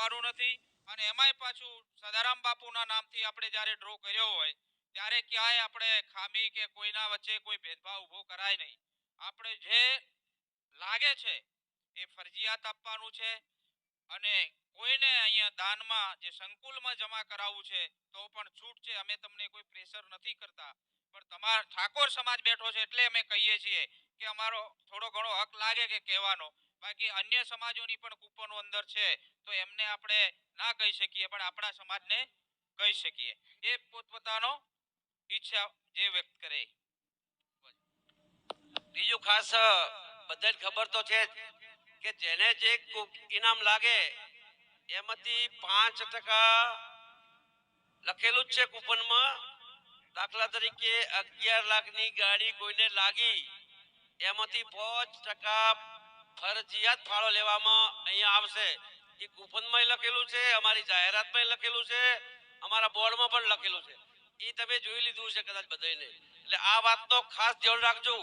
થવાનું નથી અને એમાંય પાછું સદારામ બાપુના નામથી આપણે જ્યારે ડ્રો કર્યો હોય ત્યારે ક્યાંય આપણે ખામી કે કોઈના વચ્ચે કોઈ ભેદભાવ ઊભો કરાય નહીં. આપણે જે લાગે છે એ ફરજિયાત આપવાનું છે અને કોઈને અહીંયા દાનમાં જે સંકુલમાં જમા કરાવવું છે તો પણ છૂટ છે. અમે તમને કોઈ પ્રેશર નથી કરતા, પણ તમારા ઠાકોર સમાજ બેઠો છે એટલે અમે કહીએ છીએ કે અમારો થોડો ઘણો હક લાગે કે કહેવાનો. બાકી અન્ય સમાજોની પણ કૂપનો અંદર છે તો એમને આપણે ના કહી શકીએ, પણ આપણા સમાજને કહી શકીએ. એ પોતપોતાનો ઈચ્છા જે વ્યક્ત કરે. બીજું ખાસ બધાને ખબર તો છે કે જેને જે ઇનામ લાગે એમાંથી 5% લખેલું જ છે કૂપનમાં. દાખલા તરીકે 11 લાખની ગાડી કોઈને લાગી એમાંથી 5% ફરજિયાત ફાળો લેવામાં અહીંયા આવશે. એ કૂપનમાં લખેલું છે, અમારી જાહેરાતમાં લખેલું છે, અમારા બોર્ડમાં પણ લખેલું છે. એ તમે જોઈ લીધું છે કદાચ બધાને. એટલે આ વાતનો ખાસ ધ્યાન રાખજો.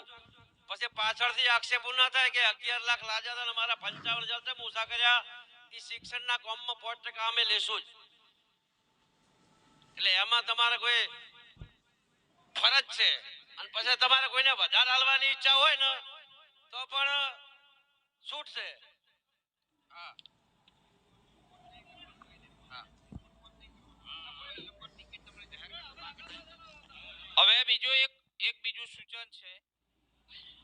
પછી પાછળથી આક્ષેપો ના થાય કે 11 લાખ લાગ્યા હતા અને અમારા 55,000 મૂસા કર્યા. એ શિક્ષણના કામમાં 5% અમે લેશું જ. એટલે એમાં તમારે કોઈ ફરજ છે અને પછી તમારે કોઈને વધારે હાલવાની ઈચ્છા હોય ને તો પણ છૂટ છે. હવે બીજું સૂચન છે.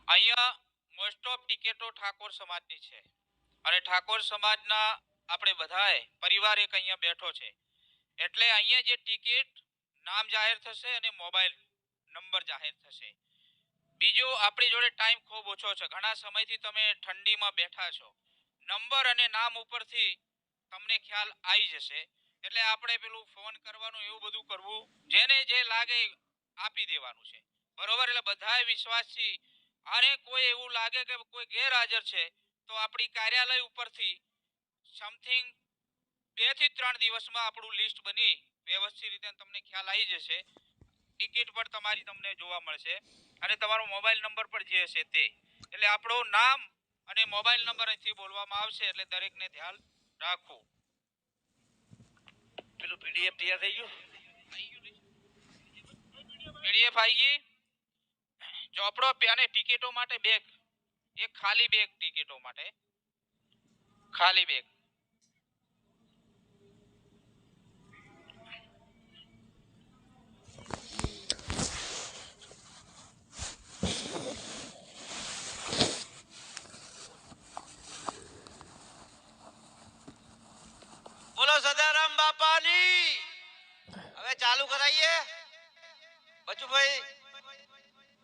અહીંયા મોસ્ટ ઓફ ટિકિટો ઠાકોર સમાજની છે અને ઠાકોર સમાજના આપણે બધાએ પરિવાર એક અહીંયા બેઠો છે એટલે અહીંયા જે ટિકિટ નામ જાહેર થશે અને મોબાઈલ નંબર જાહેર થશે. બીજું આપણી જોડે ટાઈમ ખૂબ ઓછો છે. ઘણા સમયથી તમે ઠંડીમાં બેઠા છો. નંબર અને નામ ઉપરથી તમને ખ્યાલ આવી જશે. એટલે આપણે પેલું ફોન કરવાનું એવું બધું કરવું, જેને જે લાગે આપી દેવાનું છે. બરોબર? એટલે બધાએ વિશ્વાસથી, અને કોઈ એવું લાગે કે કોઈ ગેરહાજર છે તો આપણી કાર્યાલય ઉપરથી સમથિંગ 2 થી 3 દિવસમાં આપણું લિસ્ટ બની વ્યવસ્થિત રીતે તમને ખ્યાલ આવી જશે. ટિકિટ પર તમારી તમને જોવા મળશે અને તમારો મોબાઈલ નંબર પર જે હશે તે. એટલે આપણું નામ અને મોબાઈલ નંબર અહીંથી બોલવામાં આવશે એટલે દરેકને ધ્યાન રાખવું. પેલું પીડીએફ તૈયાર થઈ ગયું? પીડીએફ આવી ગઈ. ચોપડો અને ટિકિટો માટે બેગ, એક ખાલી બેગ, ટિકિટો માટે ખાલી બેગ. બોલો સદારામ બાપાની. હવે ચાલુ કરાઈએ બચુભાઈ.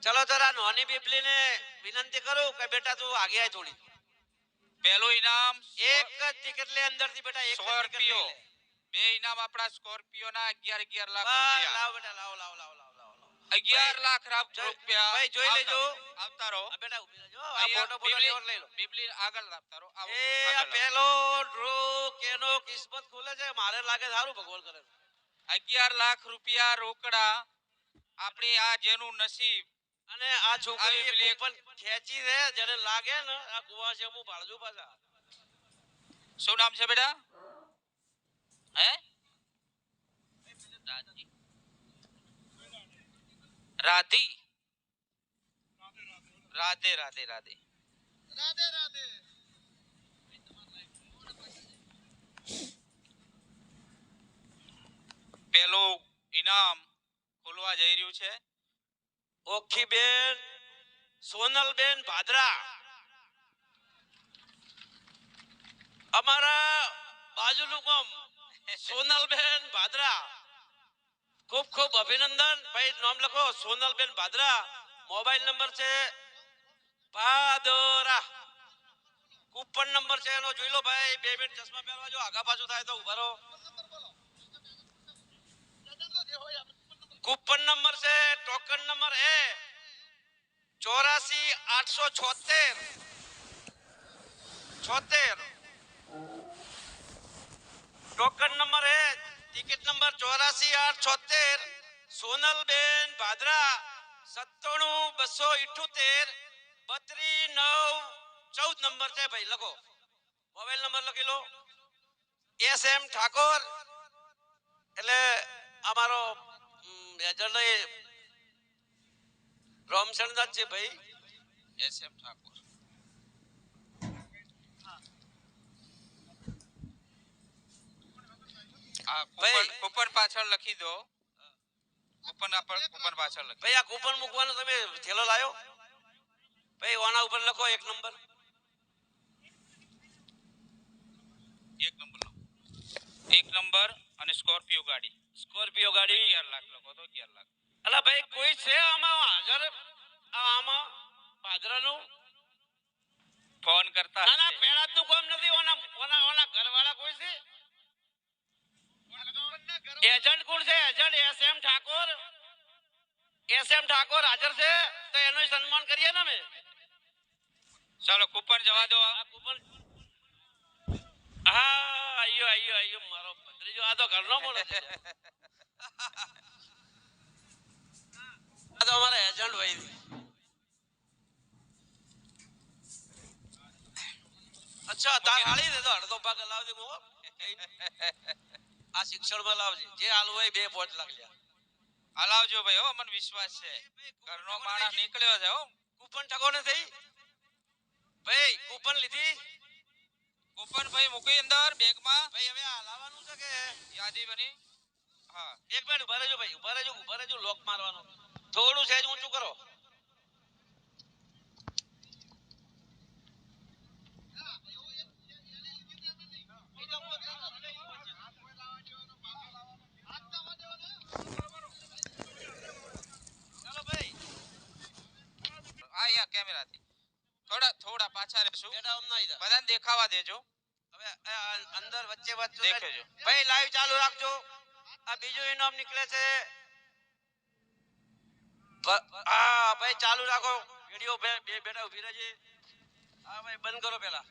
ચલો જરા નોની બીબલીને વિનંતી કરું કે બેટા તું આગે આય થોડી. પહેલું ઇનામ એક ટિકિટ લે અંદરથી બેટા. એક સ્કોર્પિયો. બે ઇનામ આપણા સ્કોર્પિયો ના 11 લાખ રૂપિયા. લાવ બેટા લાવ લાવ લાવ લાવ લાવ. 11 લાખ રૂપિયા. ભાઈ જોઈ લેજો. આવતા રહો બેટા ઉભી રહેજો. આ ફોટો ફોટો લેવર લઈ લો. બીબલી આગળ આવતા રહો. એ આ પહેલો ડ્રો કેનો કિસ્મત ખુલે છે. મારે લાગે સારું ભગવાન કરે. 11 લાખ રૂપિયા રોકડા. આપણે આ જેનું નસીબ. અને આ છોકરી પણ ખેંચી રે જેને લાગે ને આ કુવા છે હું ભાળજો પાછા. શું નામ છે બેટા? હે? રાધી. રાધે રાધે રાધે રાધે રાધે. પેલું ઇનામ ખોલવા જઈ રહ્યું છે. ઓખીબેન સોનલબેન ભાદરા, અમારા બાજુનું ગામ સોનલબેન ભાદરા. ખૂબ ખૂબ અભિનંદન. ભાઈ નામ લખો સોનલબેન ભાદરા. મોબાઈલ નંબર છે ભાદરા. કૂપન નંબર છે એનો જોઈ લો ભાઈ. 2 મિનિટ ચશ્મા પહેરવા જો, આગા પાછું થાય તો ઉભા રહો. કૂપન નંબર છે, ટોકન નંબર એ 84 876 ટોકન નંબર એ ટિકિટ નંબર 84 876 સોનલબેન ભાદરા 97 278 32 9 14 નંબર છે ભાઈ. લખો મોબાઈલ નંબર લખી લો. એસ.એમ. ઠાકોર એટલે અમારો એજન્ટ રોમચંદ્ર છે ભાઈ. એસ.એમ. ઠાકોર. ભાઈ કૂપન પાછળ લખી દો. કૂપન પાછળ લખી. ભાઈ આ કૂપન મૂકવાનો તમે થેલો લાયો ભાઈ, ઓના ઉપર લખો 1 નંબર. 1 નંબર લખો. 1 નંબર અને સ્કોર્પિયો ગાડી. 11 લાખ લખો તો 11 લાખ. અલા ભાઈ કોઈ છે આમાં હાજર? આમાં પાદરાનું ફોન કરતા ના ના પેડાદનું કામ નથી. ઓના ઘરવાળા કોઈ છે? એજન્ટ કોણ છે? એજન્ટ એસ.એમ. ઠાકોર. એસ.એમ. ઠાકોર હાજર છે તો એનું સન્માન કરીએ ને અમે. ચાલો કૂપન જવા દો. આ કૂપન હા આયો મારો ભત્રીજો. આ તો ઘરનો મોણસ છે. આ તો અમારા એજન્ટ ભાઈ. અચ્છા તાર હાલી દે તો અડધો ભાગ લાવ દે. આ શિક્ષણમાં લાવજે જે હાલવું હોય 2-5 લાખ લ્યા. હલાવજો ભાઈ. હો મને વિશ્વાસ છે ઘરનો માણસ નીકળ્યો છે. હો કૂપન ટકો ને થઈ ભાઈ. કૂપન લીધી? કૂપન ભાઈ મૂકી અંદર બેગમાં. ભાઈ હવે આ લાવવાનું છે કે યાદી બની? હા 1 મિનિટ ઉભા રહેજો ભાઈ. ઉભા રહેજો લોક મારવાનો થોડું સહેજ ઊંચું કરો. ચાલો ભાઈ આ યા કેમેરાથી થોડા પાછા રહેશું. બેટા આમ ના ઈધા. બધાને દેખાવા દેજો. હવે અંદર વચ્ચે દેખજો ભાઈ. લાઈવ ચાલુ રાખજો. આ બીજું ઇનામ નીકળે છે. હા ભાઈ ચાલુ રાખો વિડિયો. બે બેટા ઉભી રહેજે. હા ભાઈ બંધ કરો પેલા.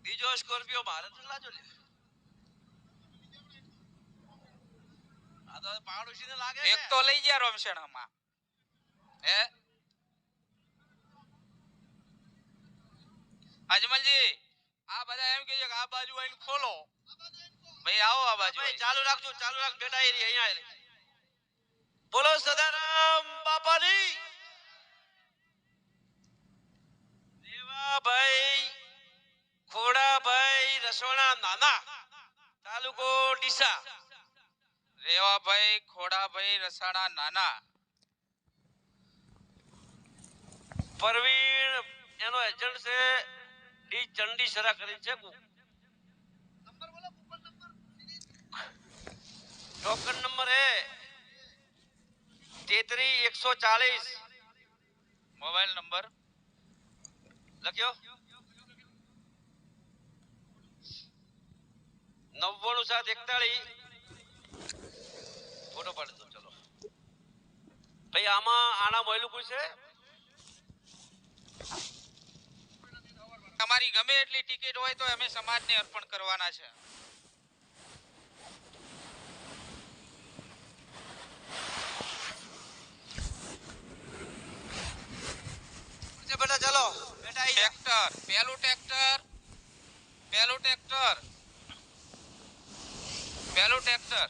બીજો સ્કોર્પિયો ભારત લાજો લે. આ તો પાડોશી ને લાગે. એક તો લઈ ગયા રોમશેણામાં. હે અજમલજી આ બધા એમ કે છે કે આ બાજુ આવીને ખોલો. ભાઈ આવો આ બાજુ. ભાઈ ચાલુ રાખજો. ચાલુ રાખ બેટા. અહીંયા બોલો સદારામ બાપાની. દેવાભાઈ ખોડાભાઈ રસોણા નાના તાલુકો ડીસા. રેવાભાઈ ખોડાભાઈ રસાણા નાના. પરવીણ એનો એજન્ટ છે. ડી ચંડી સરા કરી છે. ટોકન નંબર હે 33140. મોબાઈલ નંબર લખ્યો 99741. ફોટો પાડી દો. ચલો ભાઈ આમાં આના મોબાઈલ કોઈ છે? તમારી ગમે એટલી ટિકિટ હોય તો અમે સમાજને અર્પણ કરવાના છે. બેટા ચલો બેટા ટ્રેક્ટર પહેલું ટ્રેક્ટર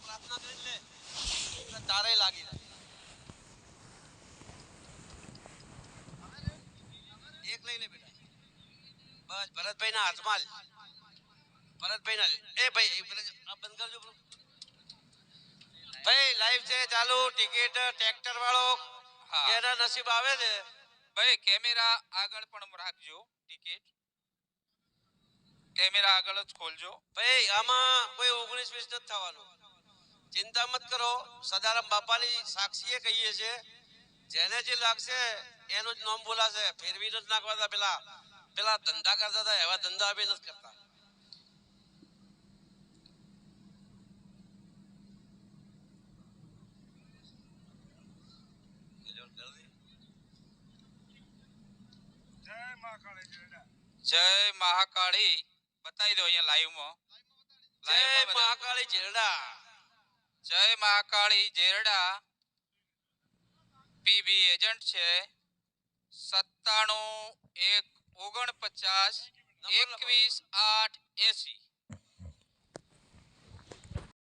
પ્રાર્થના કરી લે તારે લાગી જાય. એક લઈ લે બેટા. બસ ભરતભાઈ ના હાથમાં. ભરતભાઈ ના એ ભાઈ બંધ કરજો ભાઈ. લાઈવ છે ચાલુ. ટિકિટ ટ્રેક્ટર વાળો જેના નસીબ આવે છે ભાઈ કેમેરા આગળ પણ રાખજો. ટિકિટ કેમેરા આગળ જ ખોલજો ભાઈ. આમાં કોઈ 19-20 નથી થવાનું. ચિંતા મત કરો. સદારામ બાપાની સાક્ષીએ કહીએ છે જેને જે લાગશે એનું જ નામ બોલાશે. ફેરવી નથી નાખવાતા. પેલા ધંધા કરતા હતા એવા ધંધા અમે નથી કરતા. જય મહાકાળી બતાવી દો અહીંયા લાઈવમાં. જય મહાકાળી જેરડા. જય મહાકાળી જેરડા. પીબી એજન્ટ છે 97 1 49 નંબર લખો. 21 8 80